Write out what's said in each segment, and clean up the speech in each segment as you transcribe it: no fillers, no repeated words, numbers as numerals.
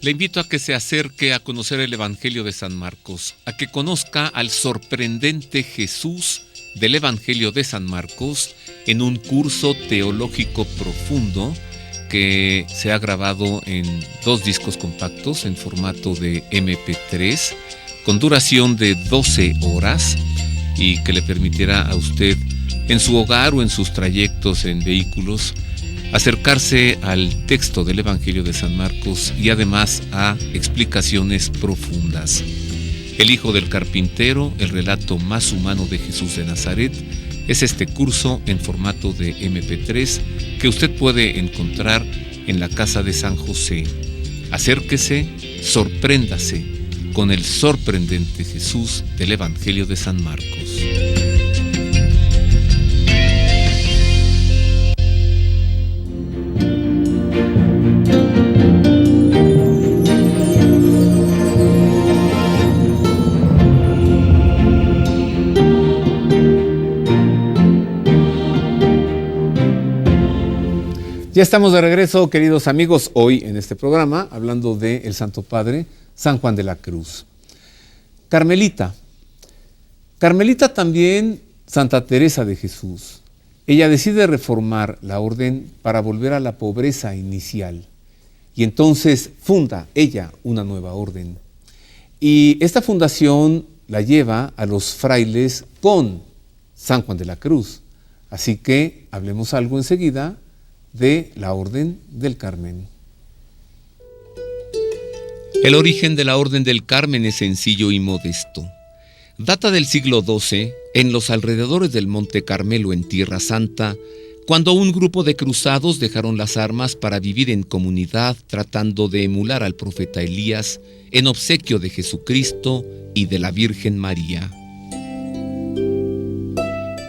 Le invito a que se acerque a conocer el Evangelio de San Marcos, a que conozca al sorprendente Jesús del Evangelio de San Marcos en un curso teológico profundo que se ha grabado en 2 discos compactos en formato de MP3 con duración de 12 horas y que le permitirá a usted en su hogar o en sus trayectos en vehículos acercarse al texto del Evangelio de San Marcos y además a explicaciones profundas. El Hijo del Carpintero, el relato más humano de Jesús de Nazaret, es este curso en formato de MP3 que usted puede encontrar en la Casa de San José. Acérquese, sorpréndase con el sorprendente Jesús del Evangelio de San Marcos. Ya estamos de regreso, queridos amigos, hoy en este programa, hablando del Santo Padre, San Juan de la Cruz. Carmelita. Carmelita también, Santa Teresa de Jesús. Ella decide reformar la orden para volver a la pobreza inicial. Y entonces funda ella una nueva orden. Y esta fundación la lleva a los frailes con San Juan de la Cruz. Así que hablemos algo enseguida de la Orden del Carmen. El origen de la Orden del Carmen es sencillo y modesto. Data del siglo XII, en los alrededores del Monte Carmelo en Tierra Santa, cuando un grupo de cruzados dejaron las armas para vivir en comunidad tratando de emular al profeta Elías en obsequio de Jesucristo y de la Virgen María.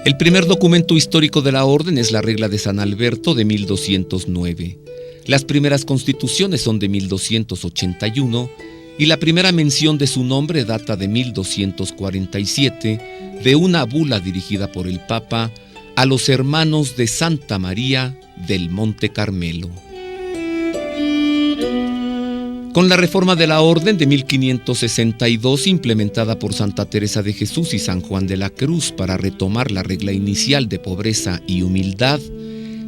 El primer documento histórico de la orden es la Regla de San Alberto de 1209. Las primeras constituciones son de 1281 y la primera mención de su nombre data de 1247 de una bula dirigida por el Papa a los hermanos de Santa María del Monte Carmelo. Con la reforma de la Orden de 1562, implementada por Santa Teresa de Jesús y San Juan de la Cruz para retomar la regla inicial de pobreza y humildad,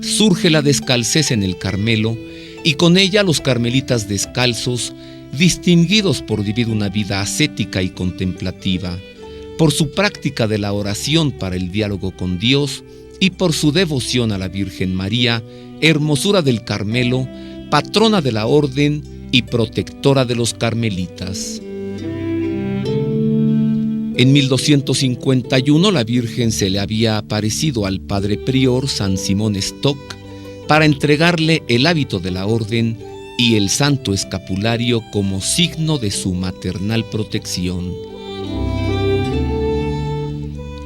surge la descalcez en el Carmelo y con ella los carmelitas descalzos, distinguidos por vivir una vida ascética y contemplativa, por su práctica de la oración para el diálogo con Dios y por su devoción a la Virgen María, hermosura del Carmelo, patrona de la Orden y protectora de los carmelitas. En 1251 la Virgen se le había aparecido al padre prior San Simón Stock para entregarle el hábito de la orden y el santo escapulario como signo de su maternal protección.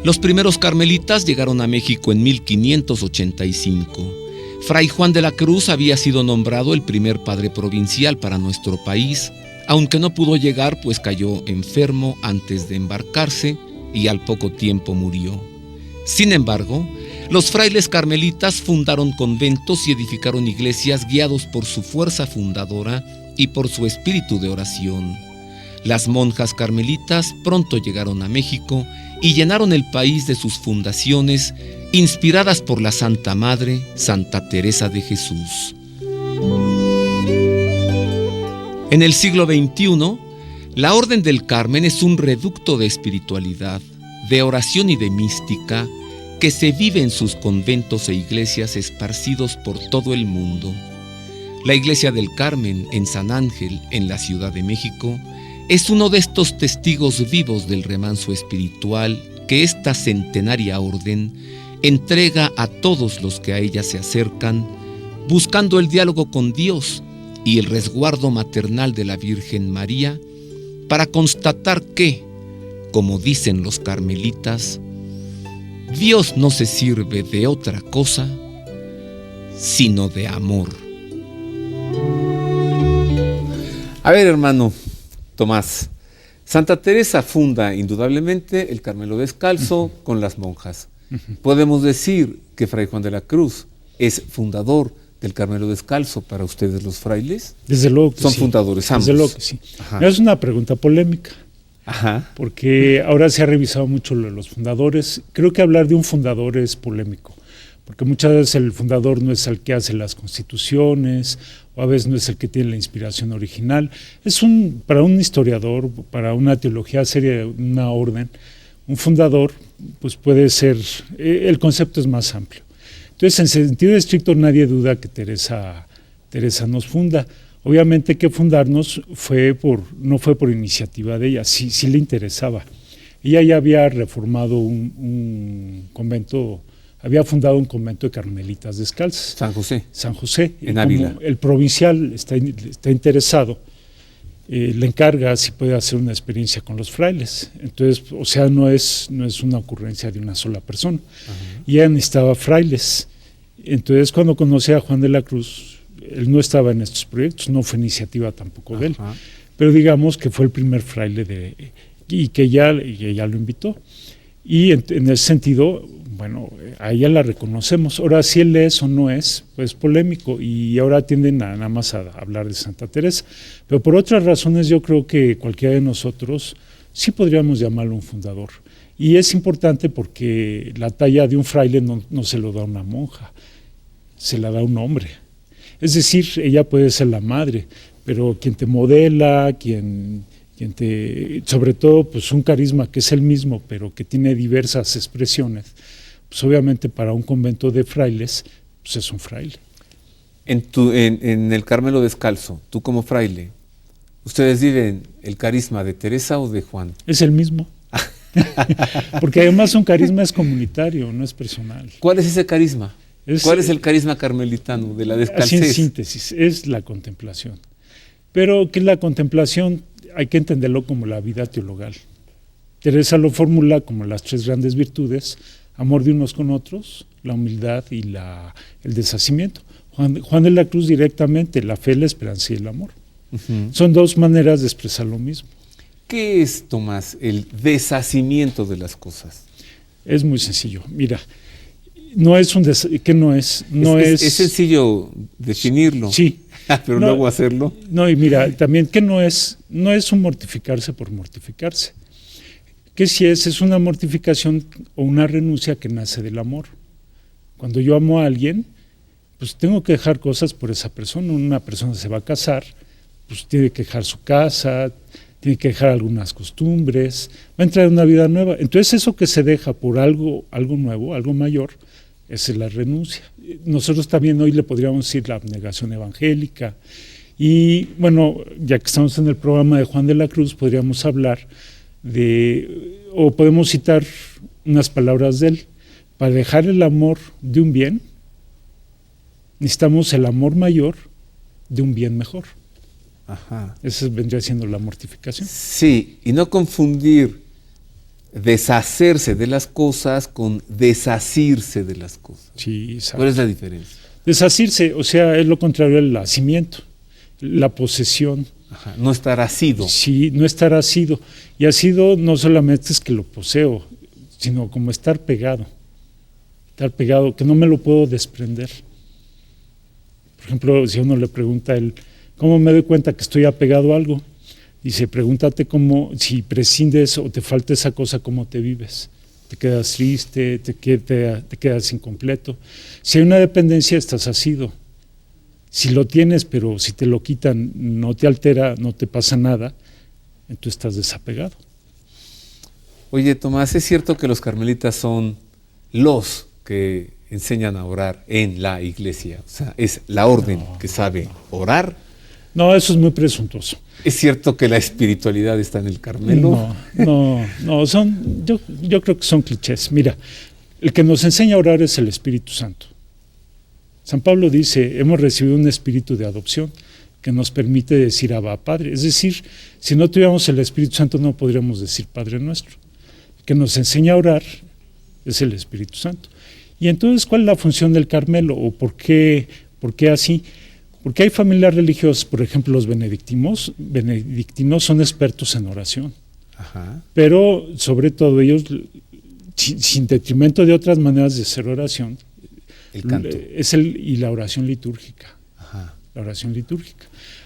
Los primeros carmelitas llegaron a México en 1585. Fray Juan de la Cruz había sido nombrado el primer padre provincial para nuestro país, aunque no pudo llegar pues cayó enfermo antes de embarcarse y al poco tiempo murió. Sin embargo, los frailes carmelitas fundaron conventos y edificaron iglesias guiados por su fuerza fundadora y por su espíritu de oración. Las monjas carmelitas pronto llegaron a México y llenaron el país de sus fundaciones, inspiradas por la Santa Madre, Santa Teresa de Jesús. En el siglo XXI, la Orden del Carmen es un reducto de espiritualidad, de oración y de mística que se vive en sus conventos e iglesias esparcidos por todo el mundo. La Iglesia del Carmen en San Ángel, en la Ciudad de México, es uno de estos testigos vivos del remanso espiritual que esta centenaria orden entrega a todos los que a ella se acercan, buscando el diálogo con Dios y el resguardo maternal de la Virgen María, para constatar que, como dicen los carmelitas, Dios no se sirve de otra cosa sino de amor. A ver, hermano Tomás, Santa Teresa funda indudablemente el Carmelo Descalzo con las monjas. Podemos decir que Fray Juan de la Cruz es fundador del Carmelo Descalzo para ustedes los frailes? Desde luego que Son sí. fundadores ambos. Desde luego que sí. Ajá. Es una pregunta polémica, Ajá. porque ahora se ha revisado mucho lo de los fundadores. Creo que hablar de un fundador es polémico, porque muchas veces el fundador no es el que hace las constituciones, o a veces no es el que tiene la inspiración original. Para un historiador, para una teología seria, una orden, un fundador pues puede ser, el concepto es más amplio. Entonces, en sentido estricto, nadie duda que Teresa nos funda. Obviamente que fundarnos no fue por iniciativa de ella, sí le interesaba. Ella ya había reformado un convento, había fundado un convento de carmelitas descalzas. San José. En Ávila. Como el provincial está interesado, le encarga si puede hacer una experiencia con los frailes. Entonces, o sea, no es una ocurrencia de una sola persona. Uh-huh. Y ella necesitaba frailes. Entonces, cuando conocí a Juan de la Cruz, él no estaba en estos proyectos, no fue iniciativa tampoco de él, pero digamos que fue el primer fraile y que ella lo invitó. Y en ese sentido, bueno, a ella la reconocemos. Ahora, si él es o no es, pues polémico, y ahora tienden nada más a hablar de Santa Teresa. Pero por otras razones yo creo que cualquiera de nosotros sí podríamos llamarlo un fundador. Y es importante porque la talla de un fraile no se lo da una monja, se la da un hombre. Es decir, ella puede ser la madre, pero quien te modela, sobre todo pues un carisma que es el mismo, pero que tiene diversas expresiones, pues obviamente para un convento de frailes, pues es un fraile. En el Carmelo Descalzo, tú como fraile, ¿ustedes viven el carisma de Teresa o de Juan? Es el mismo. Porque además un carisma es comunitario, no es personal. ¿Cuál es ese carisma? ¿Cuál es el carisma carmelitano de la descalcez? Así en síntesis, es la contemplación. Pero que la contemplación hay que entenderlo como la vida teologal. Teresa lo formula como las 3 grandes virtudes: amor de unos con otros, la humildad y el deshacimiento. Juan de la Cruz directamente, la fe, la esperanza y el amor. Uh-huh. Son 2 maneras de expresar lo mismo. ¿Qué es, Tomás, el deshacimiento de las cosas? Es muy sencillo. Mira, no es ¿qué no es? Es sencillo definirlo. Sí. Pero luego hacerlo. No, y mira, también que no es un mortificarse por mortificarse. Que si es una mortificación o una renuncia que nace del amor. Cuando yo amo a alguien, pues tengo que dejar cosas por esa persona. Una persona se va a casar, pues tiene que dejar su casa, tiene que dejar algunas costumbres, va a entrar en una vida nueva. Entonces eso que se deja por algo nuevo, algo mayor, esa es la renuncia. Nosotros también hoy le podríamos decir la abnegación evangélica. Y bueno, ya que estamos en el programa de Juan de la Cruz, podríamos hablar o podemos citar unas palabras de él. Para dejar el amor de un bien, necesitamos el amor mayor de un bien mejor. Ajá. Esa vendría siendo la mortificación. Sí, y no confundir deshacerse de las cosas con desasirse de las cosas. Sí, exacto. ¿Cuál es la diferencia? Desasirse, o sea, es lo contrario del hacimiento, la posesión. Ajá, no estar asido. Sí, no estar asido. Y asido no solamente es que lo poseo, sino como estar pegado, que no me lo puedo desprender. Por ejemplo, si uno le pregunta a él, ¿cómo me doy cuenta que estoy apegado a algo? Dice, pregúntate si prescindes o te falta esa cosa, ¿cómo te vives? ¿Te quedas triste? ¿Te quedas incompleto? Si hay una dependencia, estás asido. Si lo tienes, pero si te lo quitan, no te altera, no te pasa nada, entonces estás desapegado. Oye, Tomás, ¿es cierto que los carmelitas son los que enseñan a orar en la iglesia? O sea, ¿es la orden que sabe orar? No, eso es muy presuntuoso. ¿Es cierto que la espiritualidad está en el Carmelo? No, yo creo que son clichés. Mira, el que nos enseña a orar es el Espíritu Santo. San Pablo dice, hemos recibido un espíritu de adopción que nos permite decir Abba, Padre. Es decir, si no tuviéramos el Espíritu Santo no podríamos decir Padre Nuestro. El que nos enseña a orar es el Espíritu Santo. Y entonces, ¿cuál es la función del Carmelo? ¿O por qué así? Porque hay familias religiosas, por ejemplo, los benedictinos son expertos en oración. Ajá. Pero sobre todo ellos, sin detrimento de otras maneras de hacer oración, El canto. Y la oración litúrgica. Ajá. La oración litúrgica.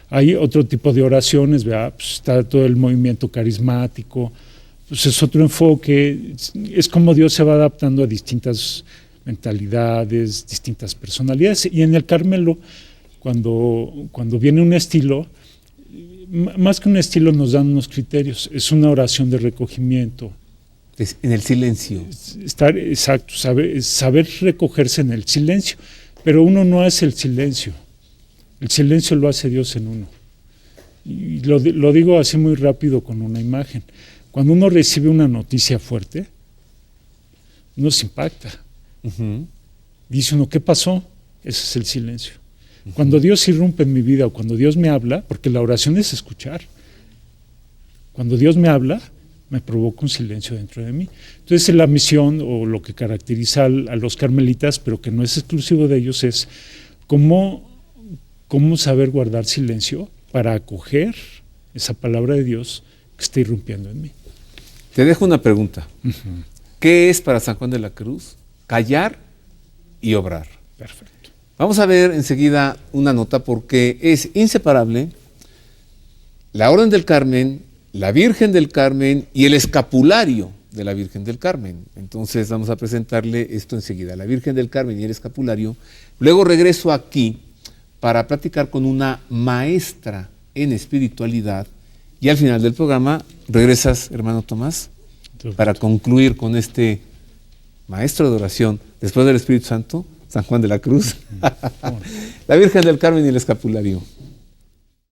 Hay otro tipo de oraciones, ¿verdad? Pues está todo el movimiento carismático, pues es otro enfoque, es como Dios se va adaptando a distintas mentalidades, distintas personalidades. Y en el Carmelo, cuando viene un estilo, más que un estilo nos dan unos criterios, es una oración de recogimiento. En el silencio. Exacto, saber recogerse en el silencio, pero uno no hace el silencio lo hace Dios en uno. Y lo digo así muy rápido con una imagen. Cuando uno recibe una noticia fuerte, uno se impacta. Uh-huh. Dice uno, ¿qué pasó? Ese es el silencio. Uh-huh. Cuando Dios irrumpe en mi vida o cuando Dios me habla, porque la oración es escuchar, cuando Dios me habla, me provoca un silencio dentro de mí. Entonces la misión o lo que caracteriza a los carmelitas, pero que no es exclusivo de ellos, es cómo saber guardar silencio para acoger esa palabra de Dios que está irrumpiendo en mí. Te dejo una pregunta. Uh-huh. ¿Qué es para San Juan de la Cruz? Callar y obrar. Perfecto. Vamos a ver enseguida una nota porque es inseparable la Orden del Carmen, la Virgen del Carmen y el escapulario de la Virgen del Carmen. Entonces vamos a presentarle esto enseguida, la Virgen del Carmen y el escapulario. Luego regreso aquí para platicar con una maestra en espiritualidad y al final del programa regresas, hermano Tomás, para concluir con este maestro de oración después del Espíritu Santo, San Juan de la Cruz, la Virgen del Carmen y el escapulario.